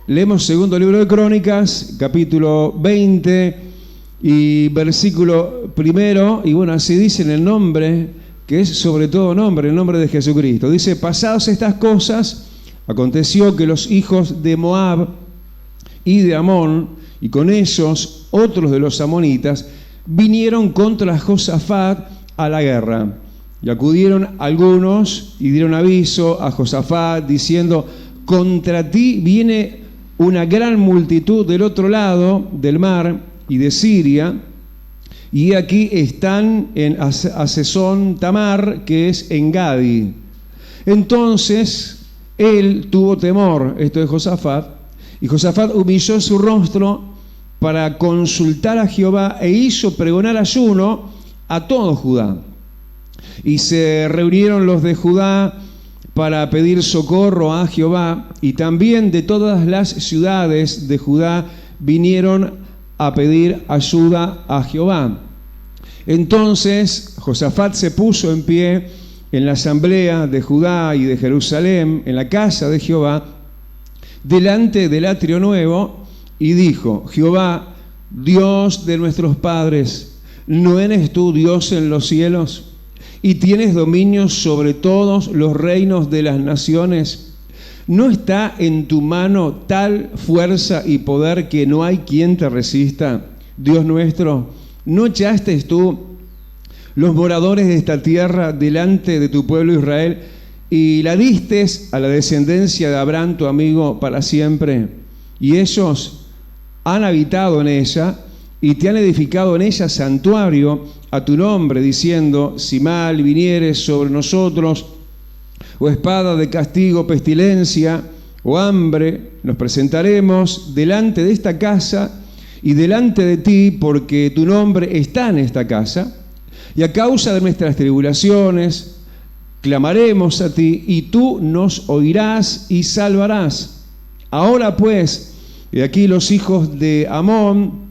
Leemos segundo libro de Crónicas, capítulo 20 y versículo primero, y bueno, así dice en el nombre, que es sobre todo nombre, el nombre de Jesucristo. Dice: pasadas estas cosas, aconteció que los hijos de Moab y de Amón, y con ellos otros de los amonitas, vinieron contra Josafat a la guerra. Y acudieron algunos y dieron aviso a Josafat, diciendo: contra ti viene una gran multitud del otro lado del mar y de Siria, y aquí están en Hasezón Tamar, que es en Gadi. Entonces él tuvo temor, esto de Josafat, y Josafat humilló su rostro para consultar a Jehová e hizo pregonar ayuno a todo Judá. Y se reunieron los de Judá para pedir socorro a Jehová, y también de todas las ciudades de Judá vinieron a pedir ayuda a Jehová. Entonces Josafat se puso en pie en la asamblea de Judá y de Jerusalén, en la casa de Jehová, delante del atrio nuevo, y dijo: Jehová, Dios de nuestros padres, ¿no eres tú Dios en los cielos? Y tienes dominio sobre todos los reinos de las naciones. ¿No está en tu mano tal fuerza y poder que no hay quien te resista? Dios nuestro, ¿no echaste tú los moradores de esta tierra delante de tu pueblo Israel y la diste a la descendencia de Abraham, tu amigo, para siempre? Y ellos han habitado en ella y te han edificado en ella santuario a tu nombre, diciendo: si mal viniere sobre nosotros, o espada de castigo, pestilencia, o hambre, nos presentaremos delante de esta casa y delante de ti, porque tu nombre está en esta casa, y a causa de nuestras tribulaciones clamaremos a ti, y tú nos oirás y salvarás. Ahora pues, de aquí los hijos de Amón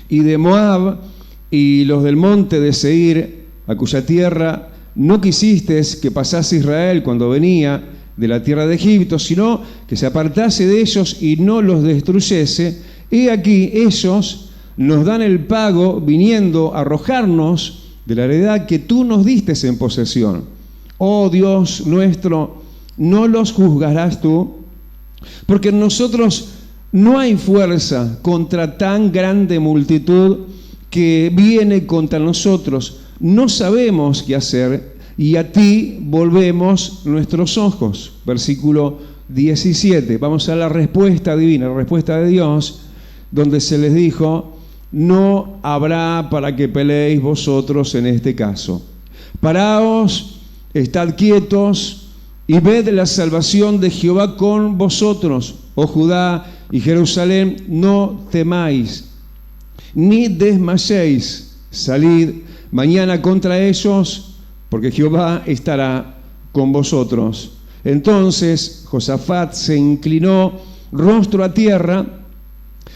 y de Moab y los del monte de Seir, a cuya tierra no quisiste que pasase Israel cuando venía de la tierra de Egipto, sino que se apartase de ellos y no los destruyese, he aquí ellos nos dan el pago, viniendo a arrojarnos de la heredad que tú nos diste en posesión. Oh Dios nuestro, ¿no los juzgarás tú? Porque en nosotros no hay fuerza contra tan grande multitud que viene contra nosotros. No sabemos qué hacer, y a ti volvemos nuestros ojos. Versículo 17. Vamos a la respuesta divina, la respuesta de Dios, donde se les dijo: no habrá para que peleéis vosotros en este caso. Paraos, estad quietos, y ved la salvación de Jehová con vosotros, oh Judá y Jerusalén, no temáis, ni desmayéis. Salid mañana contra ellos, porque Jehová estará con vosotros. Entonces Josafat se inclinó rostro a tierra,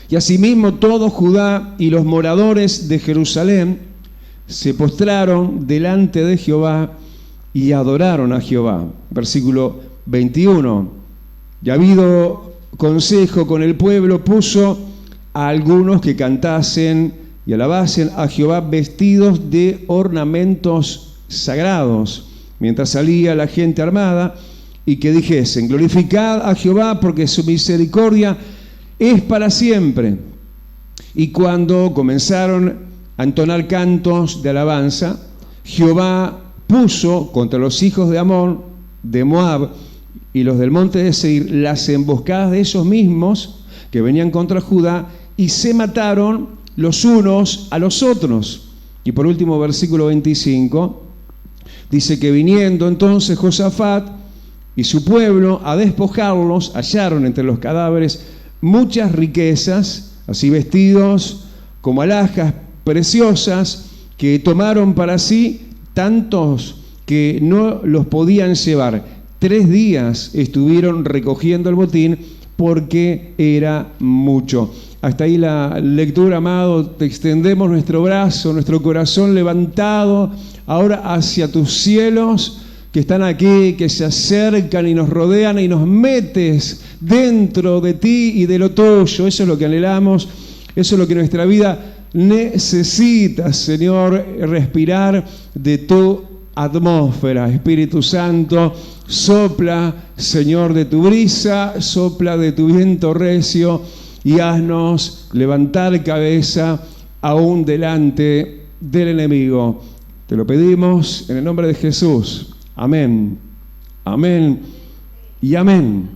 y asimismo todo Judá y los moradores de Jerusalén se postraron delante de Jehová y adoraron a Jehová. Versículo 21. Y habido consejo con el pueblo, puso a algunos que cantasen y alabasen a Jehová vestidos de ornamentos sagrados, mientras salía la gente armada, y que dijesen: glorificad a Jehová, porque su misericordia es para siempre. Y cuando comenzaron a entonar cantos de alabanza, Jehová puso contra los hijos de Amón, de Moab y los del monte de Seir las emboscadas de esos mismos que venían contra Judá, y se mataron los unos a los otros. Y por último, versículo 25, dice que viniendo entonces Josafat y su pueblo a despojarlos, hallaron entre los cadáveres muchas riquezas, así vestidos como alhajas preciosas, que tomaron para sí tantos que no los podían llevar. 3 días estuvieron recogiendo el botín porque era mucho. Hasta ahí la lectura, amado. Te extendemos nuestro brazo, nuestro corazón levantado ahora hacia tus cielos, que están aquí, que se acercan y nos rodean y nos metes dentro de ti y de lo tuyo. Eso es lo que anhelamos, eso es lo que nuestra vida necesita, Señor, respirar de tu atmósfera. Espíritu Santo, sopla, Señor, de tu brisa, sopla de tu viento recio y haznos levantar cabeza aún delante del enemigo. Te lo pedimos en el nombre de Jesús. Amén, amén y amén.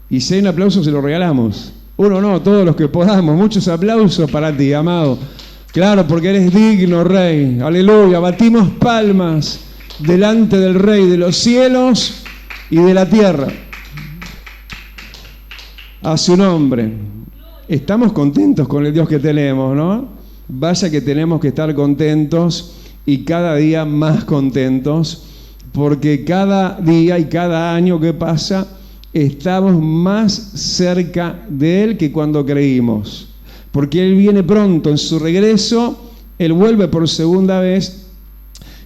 Y si hay un aplauso se lo regalamos. Uno no, todos los que podamos. Muchos aplausos para ti, amado. Claro, porque eres digno, Rey. Aleluya. Batimos palmas delante del Rey de los cielos y de la tierra. A su nombre. Estamos contentos con el Dios que tenemos, ¿no? Vaya que tenemos que estar contentos y cada día más contentos, porque cada día y cada año que pasa estamos más cerca de Él que cuando creímos, porque Él viene pronto en su regreso, Él vuelve por segunda vez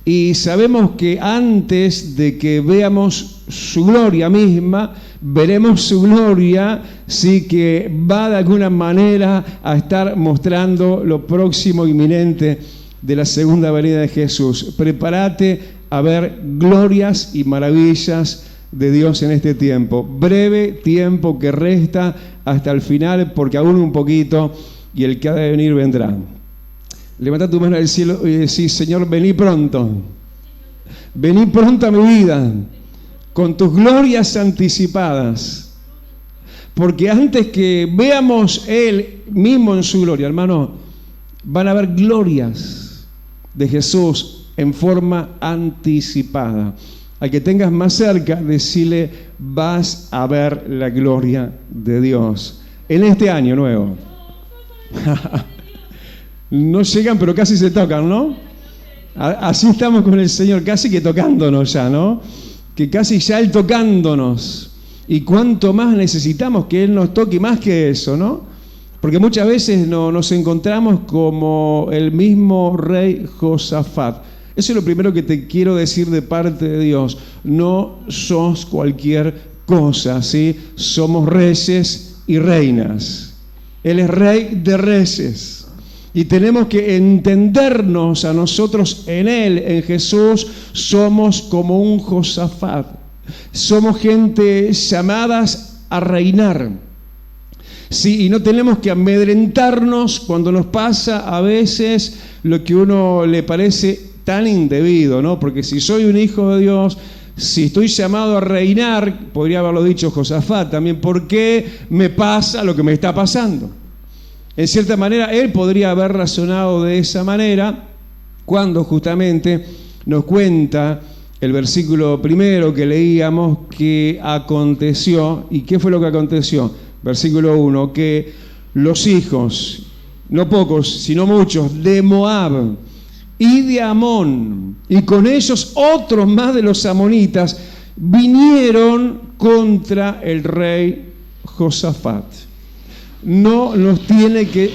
y sabemos que antes de que veamos su gloria misma, veremos su gloria, sí, que va de alguna manera a estar mostrando lo próximo inminente de la segunda venida de Jesús. Prepárate a ver glorias y maravillas de Dios en este tiempo, breve tiempo que resta hasta el final, porque aún un poquito y el que ha de venir vendrá. Levanta tu mano al cielo y decís: Señor, vení pronto a mi vida con tus glorias anticipadas, porque antes que veamos Él mismo en su gloria, hermano, van a haber glorias de Jesús en forma anticipada. Al que tengas más cerca, decirle: vas a ver la gloria de Dios en este año nuevo. No llegan, pero casi se tocan, ¿no? Así estamos con el Señor, casi que tocándonos ya, ¿no? Que casi ya Él tocándonos. Y cuánto más necesitamos que Él nos toque, más que eso, ¿no? Porque muchas veces nos encontramos como el mismo rey Josafat. Eso es lo primero que te quiero decir de parte de Dios. No sos cualquier cosa, ¿sí? Somos reyes y reinas. Él es rey de reyes. Y tenemos que entendernos a nosotros en Él, en Jesús. Somos como un Josafat. Somos gente llamadas a reinar. Sí, y no tenemos que amedrentarnos cuando nos pasa a veces lo que a uno le parece tan indebido, ¿no? Porque si soy un hijo de Dios, si estoy llamado a reinar, podría haberlo dicho Josafat también, ¿por qué me pasa lo que me está pasando? En cierta manera, él podría haber razonado de esa manera cuando justamente nos cuenta el versículo primero que leíamos que aconteció. ¿Y qué fue lo que aconteció? Versículo 1, que los hijos, no pocos, sino muchos, de Moab y de Amón, y con ellos otros más de los amonitas, vinieron contra el rey Josafat. No nos tiene que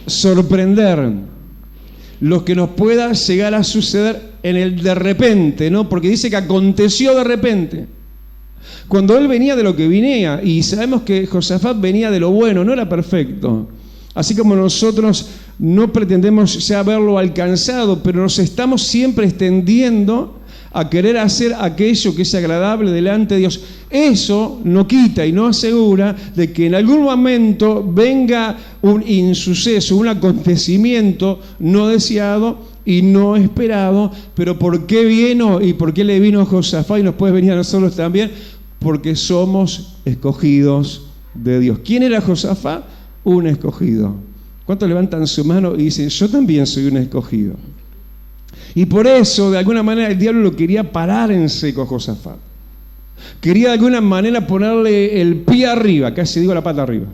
sorprender lo que nos pueda llegar a suceder en el de repente, ¿no? Porque dice que aconteció de repente. Cuando él venía de lo que venía, y sabemos que Josafat venía de lo bueno, no era perfecto. Así como nosotros no pretendemos ya haberlo alcanzado, pero nos estamos siempre extendiendo a querer hacer aquello que es agradable delante de Dios. Eso no quita y no asegura de que en algún momento venga un insuceso, un acontecimiento no deseado y no esperado. Pero ¿por qué vino y por qué le vino a Josafat y nos puede venir a nosotros también? Porque somos escogidos de Dios. ¿Quién era Josafat? Un escogido. ¿Cuántos levantan su mano y dicen: yo también soy un escogido? Y por eso, de alguna manera, el diablo lo quería parar en seco a Josafat. Quería de alguna manera ponerle el pie arriba, casi digo la pata arriba.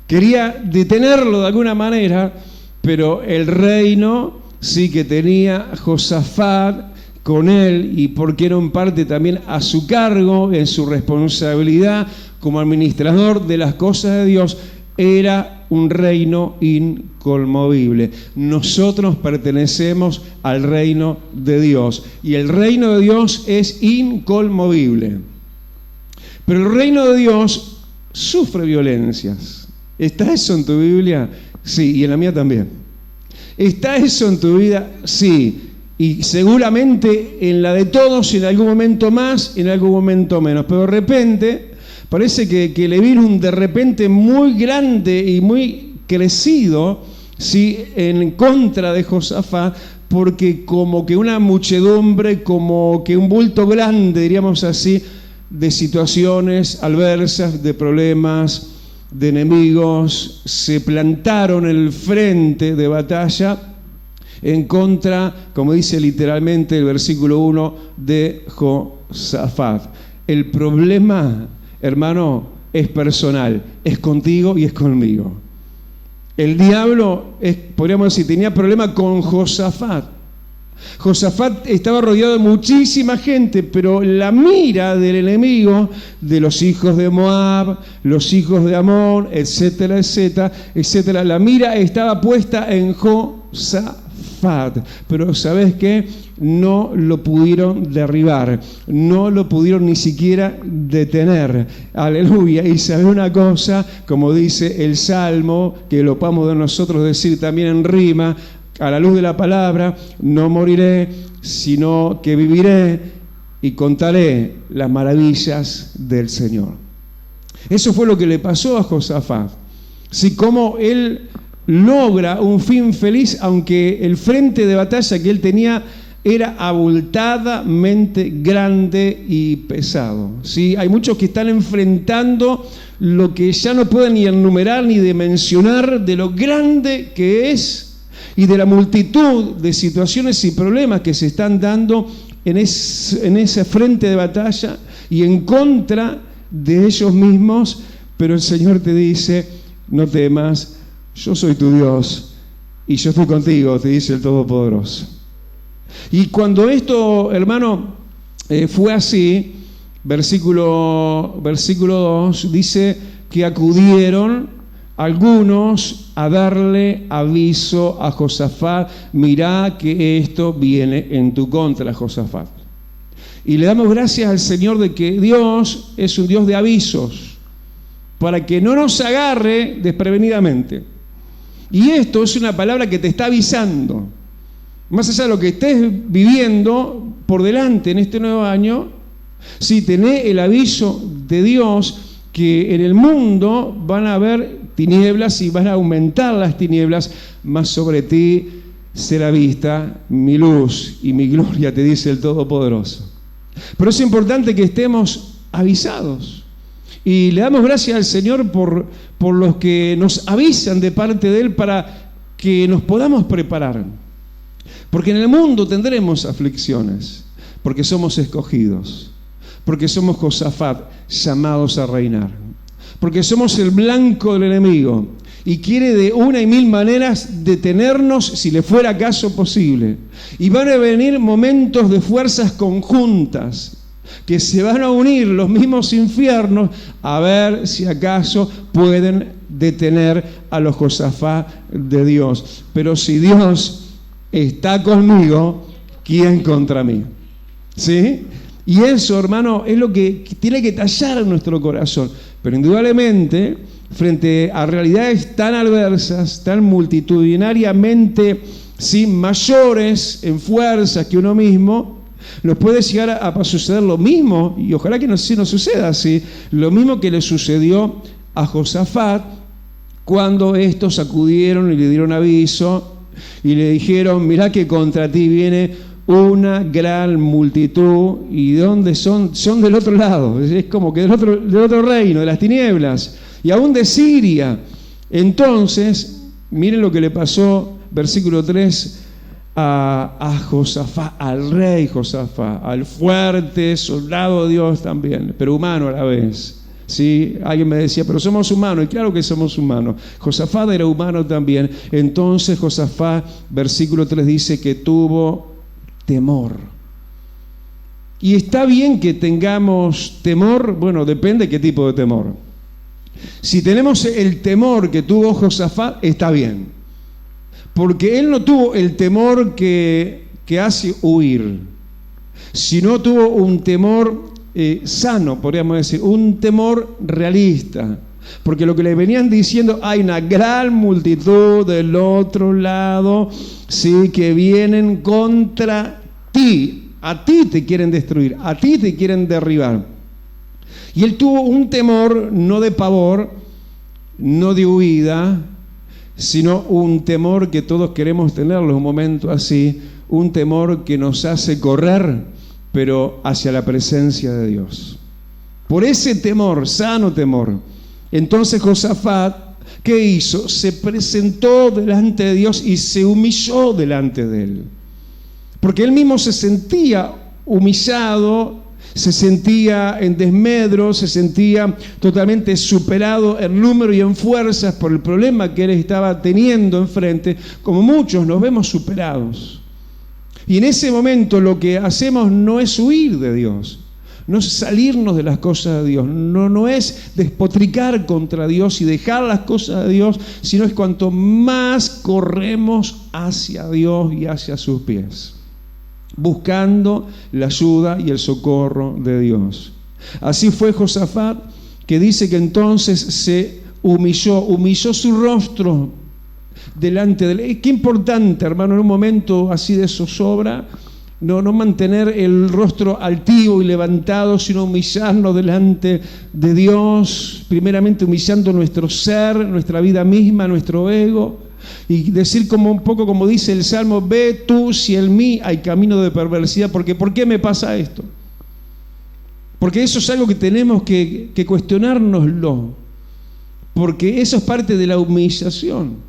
Quería detenerlo de alguna manera, pero el reino sí que tenía Josafat con él, y porque era en parte también a su cargo, en su responsabilidad como administrador de las cosas de Dios, era un reino incorruptible. inconmovible. Nosotros pertenecemos al reino de Dios y el reino de Dios es inconmovible. Pero el reino de Dios sufre violencias. ¿Está eso en tu Biblia? Sí, y en la mía también. ¿Está eso en tu vida? Sí. Y seguramente en la de todos, en algún momento más, en algún momento menos. Pero de repente, parece que le vino un de repente muy grande y muy crecido, ¿sí?, en contra de Josafat, porque como que una muchedumbre, como que un bulto grande, diríamos así, de situaciones adversas, de problemas, de enemigos, se plantaron en el frente de batalla en contra, como dice literalmente el versículo 1, de Josafat. El problema, hermano, es personal, es contigo y es conmigo. El diablo, podríamos decir, tenía problema con Josafat. Josafat estaba rodeado de muchísima gente, pero la mira del enemigo, de los hijos de Moab, los hijos de Amón, etcétera, etcétera, etcétera, la mira estaba puesta en Josafat. Pero ¿sabes qué? No lo pudieron derribar, no lo pudieron ni siquiera detener. Aleluya. Y ¿sabes una cosa? Como dice el Salmo, que lo podemos de nosotros decir también en rima, a la luz de la palabra, no moriré, sino que viviré y contaré las maravillas del Señor. Eso fue lo que le pasó a Josafat. Sí, cómo él logra un fin feliz, aunque el frente de batalla que él tenía era abultadamente grande y pesado. ¿Sí? Hay muchos que están enfrentando lo que ya no pueden ni enumerar ni dimensionar de lo grande que es y de la multitud de situaciones y problemas que se están dando en ese frente de batalla y en contra de ellos mismos. Pero el Señor te dice, no temas, yo soy tu Dios y yo estoy contigo, te dice el Todopoderoso. Y cuando esto, hermano, fue así, versículo 2, dice que acudieron algunos a darle aviso a Josafat, mirá que esto viene en tu contra, Josafat. Y le damos gracias al Señor de que Dios es un Dios de avisos, para que no nos agarre desprevenidamente. Y esto es una palabra que te está avisando. Más allá de lo que estés viviendo por delante en este nuevo año, si tenés el aviso de Dios que en el mundo van a haber tinieblas y van a aumentar las tinieblas, mas sobre ti será vista mi luz y mi gloria, te dice el Todopoderoso. Pero es importante que estemos avisados. Y le damos gracias al Señor por los que nos avisan de parte de Él para que nos podamos preparar. Porque en el mundo tendremos aflicciones, porque somos escogidos, porque somos Josafat, llamados a reinar, porque somos el blanco del enemigo y quiere de una y mil maneras detenernos si le fuera acaso posible. Y van a venir momentos de fuerzas conjuntas que se van a unir los mismos infiernos a ver si acaso pueden detener a los Josafat de Dios. Pero si Dios está conmigo, ¿quién contra mí? ¿Sí? Y eso, hermano, es lo que tiene que tallar en nuestro corazón. Pero indudablemente, frente a realidades tan adversas, tan multitudinariamente, ¿sí?, mayores en fuerzas que uno mismo, nos puede llegar a suceder lo mismo, y ojalá que no suceda así, lo mismo que le sucedió a Josafat cuando estos acudieron y le dieron aviso y le dijeron, mirá que contra ti viene una gran multitud. ¿Y de dónde son? Son del otro lado, es como que del otro reino, de las tinieblas, y aún de Siria. Entonces, miren lo que le pasó, versículo 3, a Josafat, al rey Josafat, al fuerte soldado de Dios también, pero humano a la vez. ¿Sí? Alguien me decía, pero somos humanos, y claro que somos humanos. Josafat era humano también. Entonces Josafat, versículo 3, dice que tuvo temor. Y está bien que tengamos temor, bueno, depende de qué tipo de temor. Si tenemos el temor que tuvo Josafat, está bien. porque él no tuvo el temor que hace huir, sino tuvo un temor sano, podríamos decir, un temor realista. Porque lo que le venían diciendo, hay una gran multitud del otro lado, sí, que vienen contra ti. A ti te quieren destruir, a ti te quieren derribar. Y él tuvo un temor no de pavor, no de huida, sino un temor que todos queremos tenerlo en un momento así, un temor que nos hace correr, pero hacia la presencia de Dios. Por ese temor, sano temor, entonces Josafat, ¿qué hizo? Se presentó delante de Dios y se humilló delante de él. Porque él mismo se sentía humillado, se sentía en desmedro, se sentía totalmente superado en número y en fuerzas por el problema que él estaba teniendo enfrente, como muchos nos vemos superados. Y en ese momento lo que hacemos no es huir de Dios, no es salirnos de las cosas de Dios, no es despotricar contra Dios y dejar las cosas de Dios, sino es cuanto más corremos hacia Dios y hacia sus pies, buscando la ayuda y el socorro de Dios. Así fue Josafat, que dice que entonces se humilló su rostro delante de él. Qué importante, hermano, en un momento así de zozobra, no mantener el rostro altivo y levantado, sino humillarnos delante de Dios, primeramente humillando nuestro ser, nuestra vida misma, nuestro ego, y decir como un poco como dice el Salmo, ve tú si en mí hay camino de perversidad, porque ¿por qué me pasa esto? Porque eso es algo que tenemos que cuestionárnoslo, porque eso es parte de la humillación.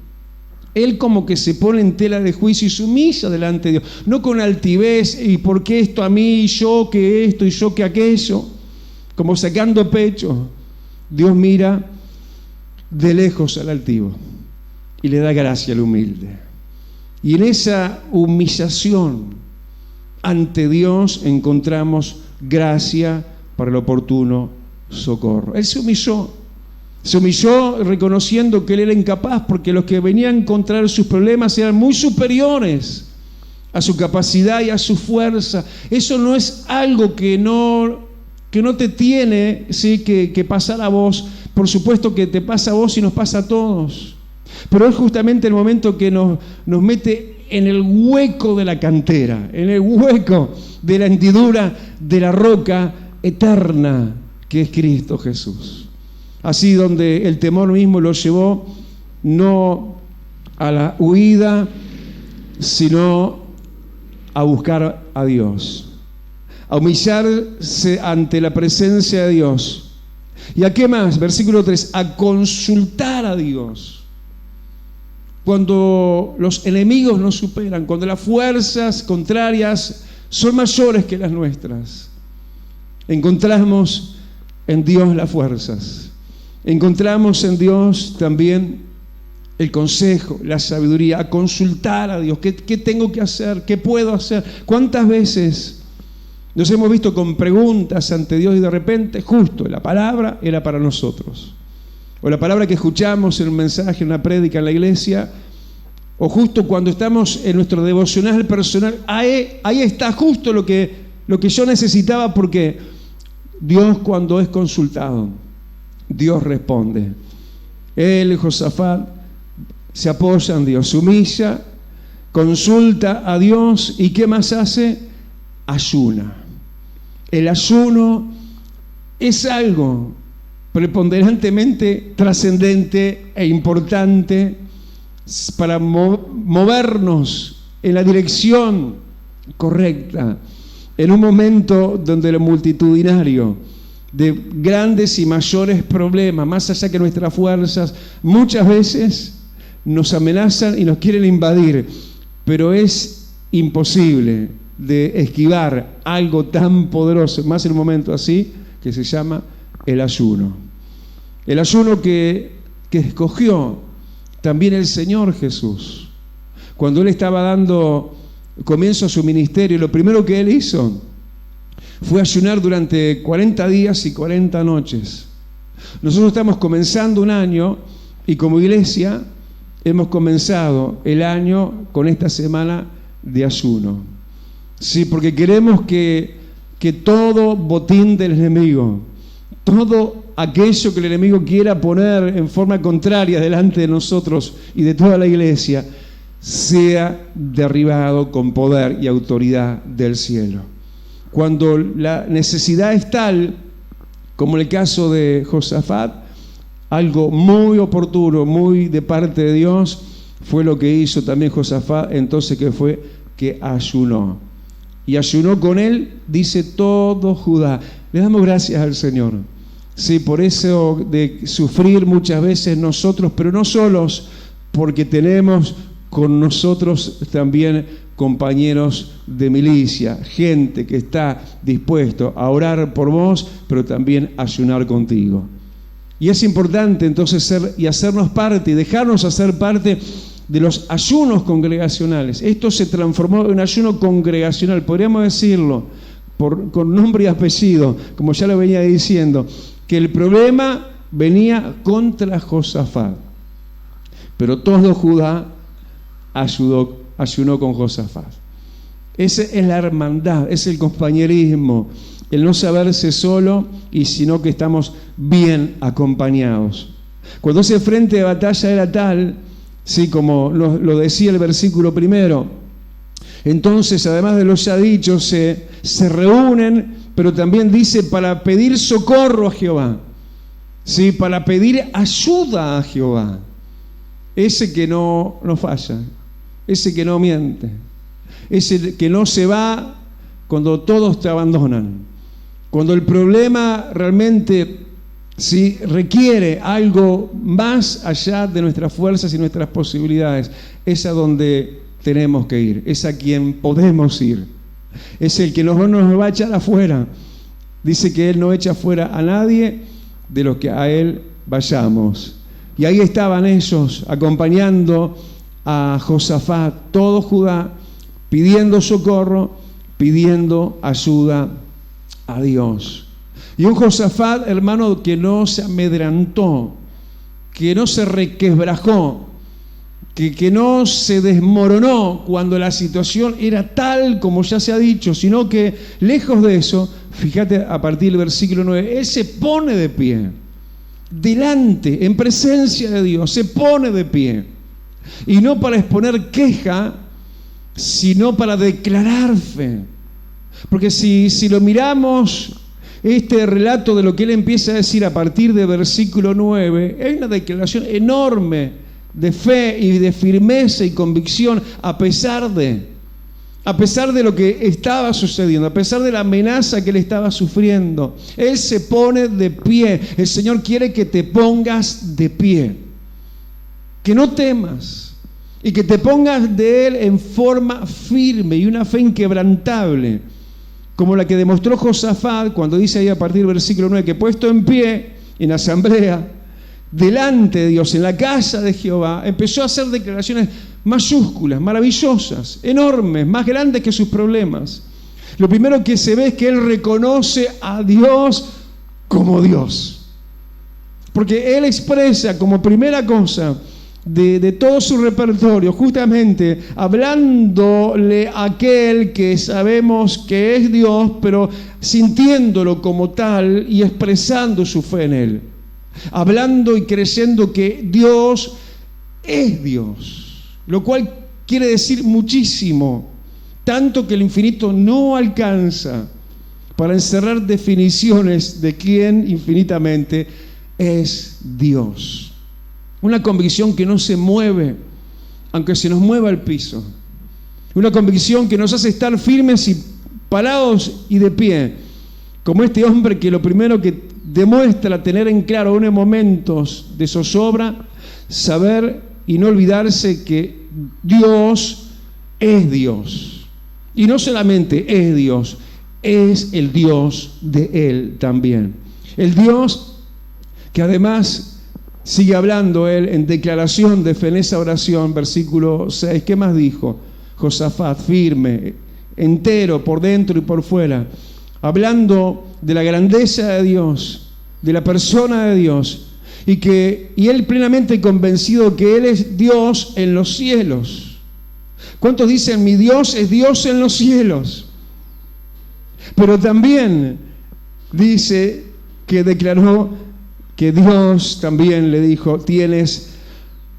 Él como que se pone en tela de juicio y se humilla delante de Dios, no con altivez y por qué esto a mí, yo que esto y yo que aquello, como sacando pecho. Dios mira de lejos al altivo y le da gracia al humilde. Y en esa humillación ante Dios encontramos gracia para el oportuno socorro. Él se humilló reconociendo que él era incapaz, porque los que venían contra él sus problemas eran muy superiores a su capacidad y a su fuerza. Eso no es algo que no te tiene, ¿sí?, que pasar a vos. Por supuesto que te pasa a vos y nos pasa a todos. Pero es justamente el momento que nos mete en el hueco de la cantera, en el hueco de la hendidura de la roca eterna que es Cristo Jesús. Así donde el temor mismo lo llevó no a la huida, sino a buscar a Dios, a humillarse ante la presencia de Dios. ¿Y a qué más? Versículo 3, a consultar a Dios. Cuando los enemigos nos superan, cuando las fuerzas contrarias son mayores que las nuestras, encontramos en Dios las fuerzas. Encontramos en Dios también el consejo, la sabiduría, a consultar a Dios. ¿Qué tengo que hacer? ¿Qué puedo hacer? ¿Cuántas veces nos hemos visto con preguntas ante Dios y de repente justo la palabra era para nosotros? O la palabra que escuchamos en un mensaje, en una prédica en la iglesia, o justo cuando estamos en nuestro devocional personal, ahí está justo lo que yo necesitaba, porque Dios, cuando es consultado, Dios responde. Él, Josafat, se apoya en Dios, se humilla, consulta a Dios y ¿qué más hace? Ayuna. El ayuno es algo preponderantemente trascendente e importante para movernos en la dirección correcta, en un momento donde lo multitudinario de grandes y mayores problemas, más allá que nuestras fuerzas, muchas veces nos amenazan y nos quieren invadir, pero es imposible de esquivar algo tan poderoso, más en un momento así, que se llama el ayuno. El ayuno que escogió también el Señor Jesús. Cuando Él estaba dando comienzo a su ministerio, lo primero que Él hizo fue ayunar durante 40 días y 40 noches. Nosotros estamos comenzando un año y como iglesia hemos comenzado el año con esta semana de ayuno. Sí, porque queremos que todo botín del enemigo, todo aquello que el enemigo quiera poner en forma contraria delante de nosotros y de toda la iglesia, sea derribado con poder y autoridad del cielo. Cuando la necesidad es tal, como en el caso de Josafat, algo muy oportuno, muy de parte de Dios, fue lo que hizo también Josafat, entonces que fue que ayunó. Y ayunó con él, dice, todo Judá. Le damos gracias al Señor. Sí, por eso de sufrir muchas veces nosotros, pero no solos, porque tenemos con nosotros también compañeros de milicia, gente que está dispuesto a orar por vos, pero también a ayunar contigo. Y es importante entonces hacernos parte y dejarnos hacer parte de los ayunos congregacionales. Esto se transformó en un ayuno congregacional, podríamos decirlo con nombre y apellido, como ya lo venía diciendo, que el problema venía contra Josafat, pero todo Judá ayunó con Josafat. Esa es la hermandad, es el compañerismo, el no saberse solo, y sino que estamos bien acompañados. Cuando ese frente de batalla era tal, sí, como lo decía el versículo primero, entonces, además de lo ya dicho, se reúnen, pero también dice para pedir socorro a Jehová, sí, para pedir ayuda a Jehová, ese que no falla, ese que no miente, ese que no se va cuando todos te abandonan, cuando el problema realmente sí requiere algo más allá de nuestras fuerzas y nuestras posibilidades. Es a donde tenemos que ir, es a quien podemos ir, es el que no nos va a echar afuera. Dice que Él no echa afuera a nadie de los que a Él vayamos. Y ahí estaban ellos acompañando a Josafat, todo Judá, pidiendo socorro, pidiendo ayuda a Dios. Y un Josafat, hermano, que no se amedrentó, que no se requebrajó, que no se desmoronó cuando la situación era tal como ya se ha dicho, sino que lejos de eso, fíjate a partir del versículo 9, él se pone de pie, delante, en presencia de Dios, se pone de pie. Y no para exponer queja, sino para declarar fe. Porque si lo miramos, este relato de lo que él empieza a decir a partir del versículo 9, es una declaración enorme de fe y de firmeza y convicción a pesar de lo que estaba sucediendo, a pesar de la amenaza que él estaba sufriendo. Él se pone de pie. El Señor quiere que te pongas de pie, que no temas y que te pongas de Él en forma firme y una fe inquebrantable, como la que demostró Josafat cuando dice ahí a partir del versículo 9 que puesto en pie en asamblea delante de Dios, en la casa de Jehová, empezó a hacer declaraciones mayúsculas, maravillosas, enormes, más grandes que sus problemas. Lo primero que se ve es que él reconoce a Dios como Dios, porque él expresa como primera cosa de todo su repertorio, justamente hablándole a aquel que sabemos que es Dios, pero sintiéndolo como tal y expresando su fe en él, hablando y creyendo que Dios es Dios, lo cual quiere decir muchísimo, tanto que el infinito no alcanza para encerrar definiciones de quién infinitamente es Dios. Una convicción que no se mueve, aunque se nos mueva el piso. Una convicción que nos hace estar firmes y parados y de pie, como este hombre que lo primero que demuestra tener en claro aún en momentos de zozobra, saber y no olvidarse que Dios es Dios. Y no solamente es Dios, es el Dios de Él también. El Dios que además sigue hablando él en declaración de fe en esa oración, versículo 6. ¿Qué más dijo? Josafat, firme, entero, por dentro y por fuera, hablando de la grandeza de Dios, de la persona de Dios, y él plenamente convencido que él es Dios en los cielos. ¿Cuántos dicen, mi Dios es Dios en los cielos? Pero también dice que declaró que Dios también le dijo, tienes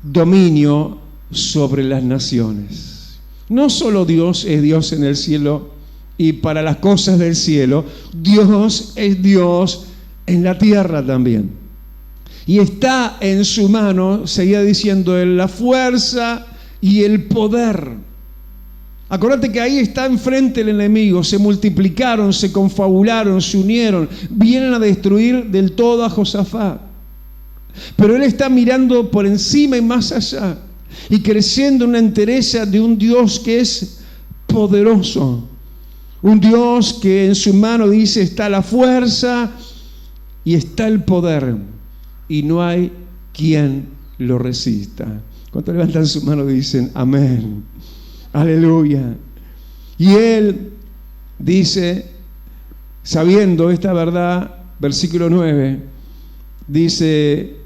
dominio sobre las naciones. No solo Dios es Dios en el cielo y para las cosas del cielo, Dios es Dios en la tierra también. Y está en su mano, seguía diciendo él, la fuerza y el poder. Acordate que ahí está enfrente el enemigo, se multiplicaron, se confabularon, se unieron, vienen a destruir del todo a Josafat. Pero él está mirando por encima y más allá y creciendo en una entereza de un Dios que es poderoso. Un Dios que en su mano dice está la fuerza y está el poder y no hay quien lo resista. Cuando levantan su mano dicen amén, aleluya. Y él dice, sabiendo esta verdad, versículo 9, dice,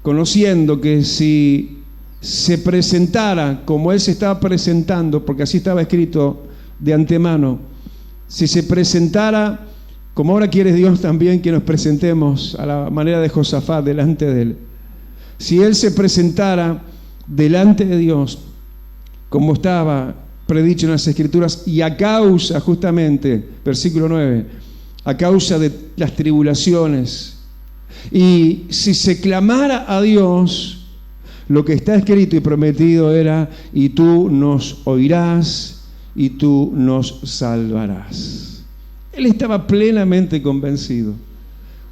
conociendo que si se presentara como él se estaba presentando, porque así estaba escrito de antemano, si se presentara como ahora quiere Dios también que nos presentemos a la manera de Josafat delante de él, si él se presentara delante de Dios como estaba predicho en las Escrituras y a causa justamente, versículo 9, a causa de las tribulaciones, y si se clamara a Dios, lo que está escrito y prometido era, y tú nos oirás y tú nos salvarás. Él estaba plenamente convencido.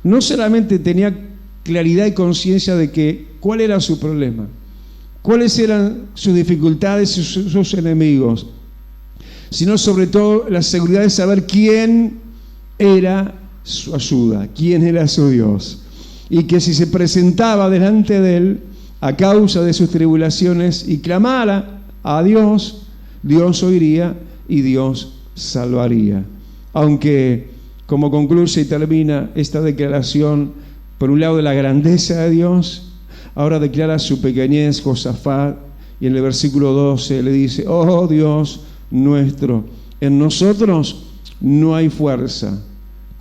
No solamente tenía claridad y conciencia de que cuál era su problema, cuáles eran sus dificultades y sus enemigos, sino sobre todo la seguridad de saber quién era su ayuda, quién era su Dios. Y que si se presentaba delante de él a causa de sus tribulaciones y clamara a Dios, Dios oiría y Dios salvaría. Aunque, como concluye y termina esta declaración, por un lado de la grandeza de Dios, ahora declara su pequeñez Josafat, y en el versículo 12 le dice, oh Dios nuestro, en nosotros no hay fuerza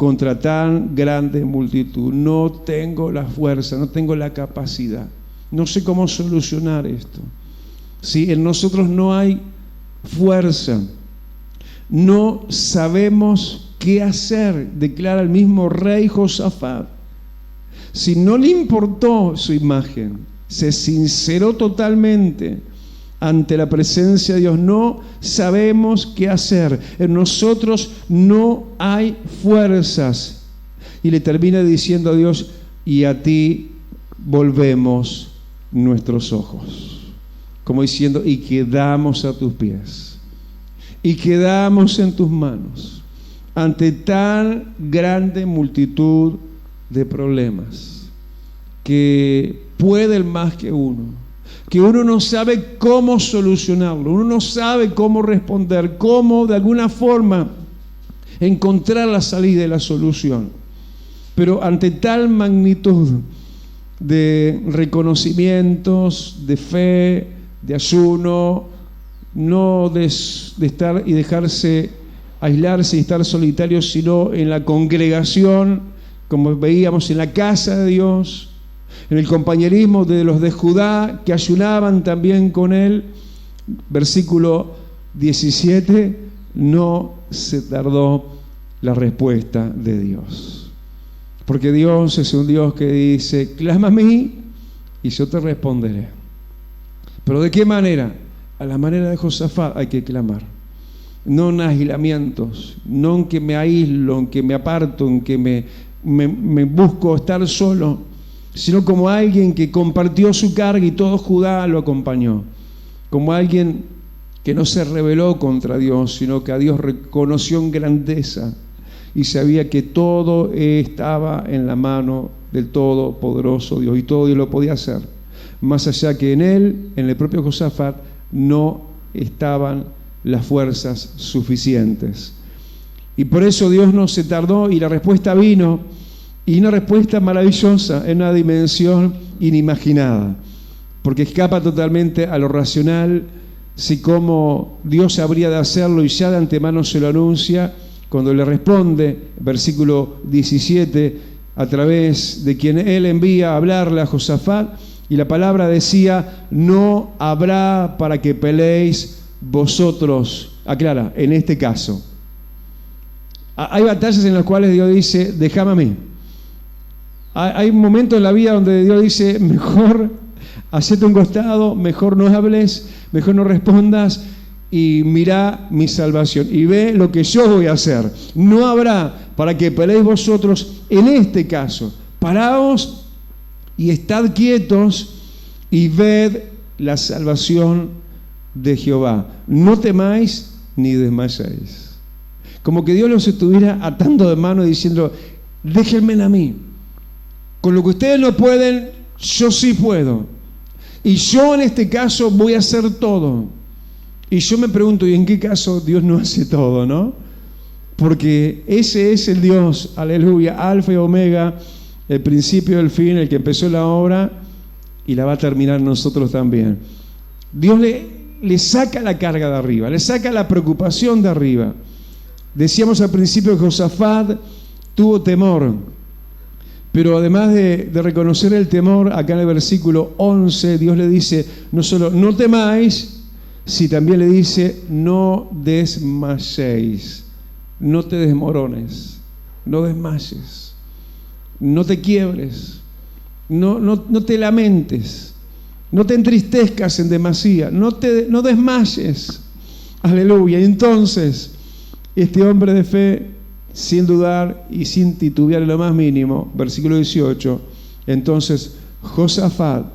contra tan grande multitud. No tengo la fuerza, no tengo la capacidad, no sé cómo solucionar esto. Sí, en nosotros no hay fuerza, no sabemos qué hacer, declara el mismo rey Josafat. Si no le importó su imagen, se sinceró totalmente ante la presencia de Dios, no sabemos qué hacer, en nosotros no hay fuerzas. Y le termina diciendo a Dios, y a ti volvemos nuestros ojos. Como diciendo, y quedamos a tus pies, y quedamos en tus manos, ante tan grande multitud de problemas, que pueden más que uno no sabe cómo solucionarlo, uno no sabe cómo responder, cómo de alguna forma encontrar la salida y la solución. Pero ante tal magnitud de reconocimientos, de fe, de ayuno, no de estar y dejarse aislarse y estar solitarios, sino en la congregación, como veíamos en la casa de Dios, en el compañerismo de los de Judá que ayunaban también con él. Versículo 17, no se tardó la respuesta de Dios. Porque Dios es un Dios que dice, clama a mí y yo te responderé. ¿Pero de qué manera? A la manera de Josafat hay que clamar. No en aislamientos, no en que me aíslo, en que me aparto, en que me busco estar solo, sino como alguien que compartió su carga y todo Judá lo acompañó. Como alguien que no se rebeló contra Dios, sino que a Dios reconoció en grandeza y sabía que todo estaba en la mano del Todopoderoso Dios y todo Dios lo podía hacer. Más allá que en él, en el propio Josafat, no estaban las fuerzas suficientes. Y por eso Dios no se tardó y la respuesta vino, y una respuesta maravillosa en una dimensión inimaginada, porque escapa totalmente a lo racional, si cómo Dios habría de hacerlo y ya de antemano se lo anuncia cuando le responde, versículo 17, a través de quien él envía a hablarle a Josafat, y la palabra decía: no habrá para que peleéis vosotros. Aclara, en este caso. Hay batallas en las cuales Dios dice: déjame a mí. Hay momentos en la vida donde Dios dice: mejor hacete un costado, mejor no hables, mejor no respondas, y mira mi salvación y ve lo que yo voy a hacer. No habrá para que peleéis vosotros en este caso. Paraos y estad quietos y ved la salvación de Jehová. No temáis ni desmayéis. Como que Dios los estuviera atando de mano y diciendo: déjenme a mí. Con lo que ustedes no pueden, yo sí puedo. Y yo en este caso voy a hacer todo. Y yo me pregunto: ¿y en qué caso Dios no hace todo, no? Porque ese es el Dios, aleluya, alfa y omega, el principio y el fin, el que empezó la obra y la va a terminar nosotros también. Dios le saca la carga de arriba, le saca la preocupación de arriba. Decíamos al principio que Josafat tuvo temor, pero además de reconocer el temor, acá en el versículo 11, Dios le dice no solo no temáis, sino también le dice: no desmayéis, no te desmorones, no desmayes, no te quiebres, no te lamentes, no te entristezcas en demasía, no desmayes. Aleluya. Y entonces este hombre de fe, sin dudar y sin titubear en lo más mínimo, versículo 18, entonces Josafat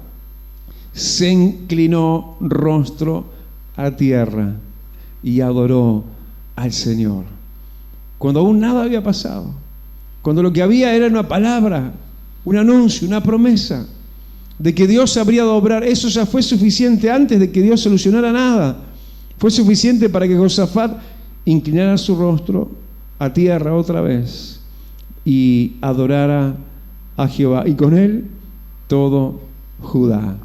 se inclinó rostro a tierra y adoró al Señor. Cuando aún nada había pasado, cuando lo que había era una palabra, un anuncio, una promesa de que Dios habría de obrar, eso ya fue suficiente antes de que Dios solucionara nada. Fue suficiente para que Josafat inclinara su rostro a tierra otra vez y adorara a Jehová, y con él todo Judá.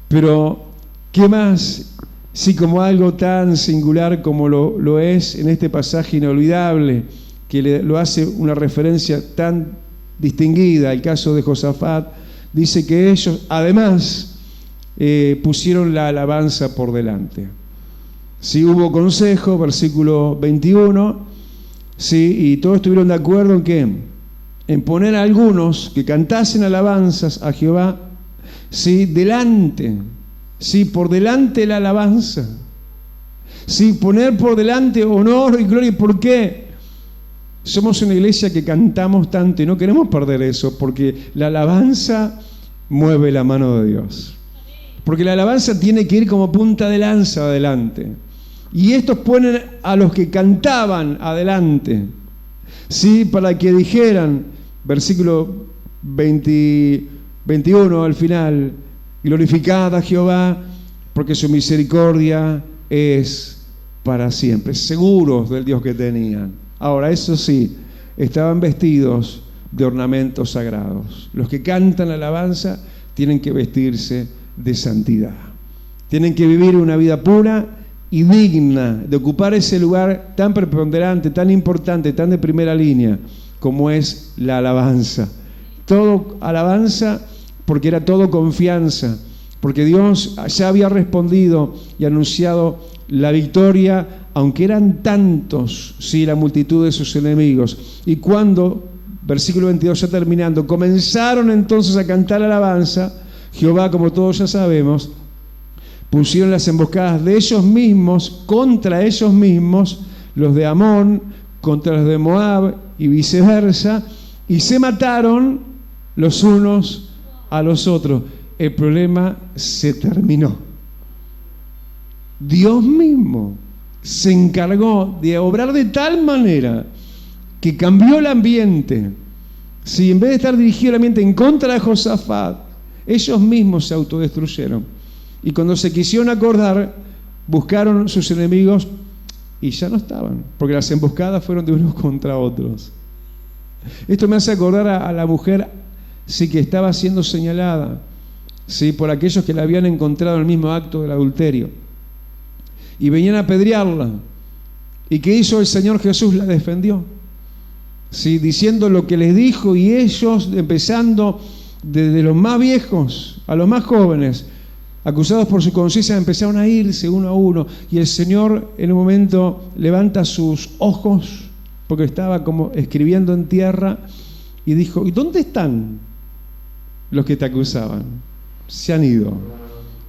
Pero ¿qué más? Si como algo tan singular como lo es en este pasaje inolvidable, que lo hace una referencia tan distinguida al caso de Josafat, dice que ellos además pusieron la alabanza por delante. Sí, hubo consejo, versículo 21, sí, y todos estuvieron de acuerdo en que en poner a algunos que cantasen alabanzas a Jehová, sí, delante, sí, por delante la alabanza, sí, poner por delante honor y gloria. ¿Por qué? Somos una iglesia que cantamos tanto y no queremos perder eso, porque la alabanza mueve la mano de Dios, porque la alabanza tiene que ir como punta de lanza adelante. Y estos ponen a los que cantaban adelante, ¿sí? Para que dijeran, versículo 21 al final: glorificad a Jehová, porque su misericordia es para siempre. Seguros del Dios que tenían. Ahora, eso sí, estaban vestidos de ornamentos sagrados. Los que cantan la alabanza tienen que vestirse de santidad. Tienen que vivir una vida pura y digna de ocupar ese lugar tan preponderante, tan importante, tan de primera línea, como es la alabanza. Todo alabanza porque era todo confianza, porque Dios ya había respondido y anunciado la victoria, aunque eran tantos, sí, la multitud de sus enemigos. Y cuando, versículo 22 ya terminando, comenzaron entonces a cantar alabanza, Jehová, como todos ya sabemos, pusieron las emboscadas de ellos mismos contra ellos mismos, los de Amón contra los de Moab y viceversa, y se mataron los unos a los otros. El problema se terminó. Dios mismo se encargó de obrar de tal manera que cambió el ambiente. Si en vez de estar dirigido el ambiente en contra de Josafat, ellos mismos se autodestruyeron. Y cuando se quisieron acordar, buscaron sus enemigos y ya no estaban, porque las emboscadas fueron de unos contra otros. Esto me hace acordar a la mujer, sí, que estaba siendo señalada ¿sí?, por aquellos que la habían encontrado en el mismo acto del adulterio. Y venían a apedrearla. ¿Y qué hizo el Señor Jesús? La defendió, ¿sí?, diciendo lo que les dijo, y ellos, empezando desde los más viejos a los más jóvenes, acusados por su conciencia, empezaron a irse uno a uno. Y el Señor en un momento levanta sus ojos, porque estaba como escribiendo en tierra, y dijo: ¿y dónde están los que te acusaban? Se han ido.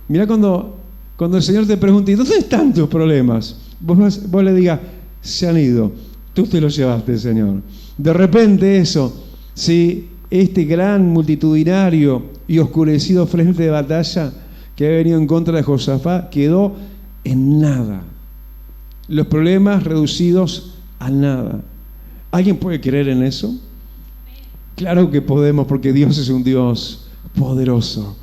Mirá, cuando el Señor te pregunte: ¿y dónde están tus problemas?, vos le digas: se han ido, tú te los llevaste, Señor. De repente eso, ¿sí?, este gran multitudinario y oscurecido frente de batalla que había venido en contra de Josafat quedó en nada. Los problemas reducidos a nada. ¿Alguien puede creer en eso? Claro que podemos, porque Dios es un Dios poderoso.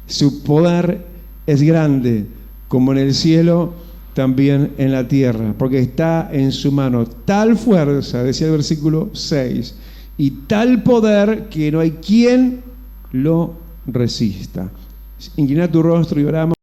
Su poder es grande, como en el cielo, también en la tierra, porque está en su mano tal fuerza, decía el versículo 6, y tal poder que no hay quien lo resista. Inclina tu rostro y oramos.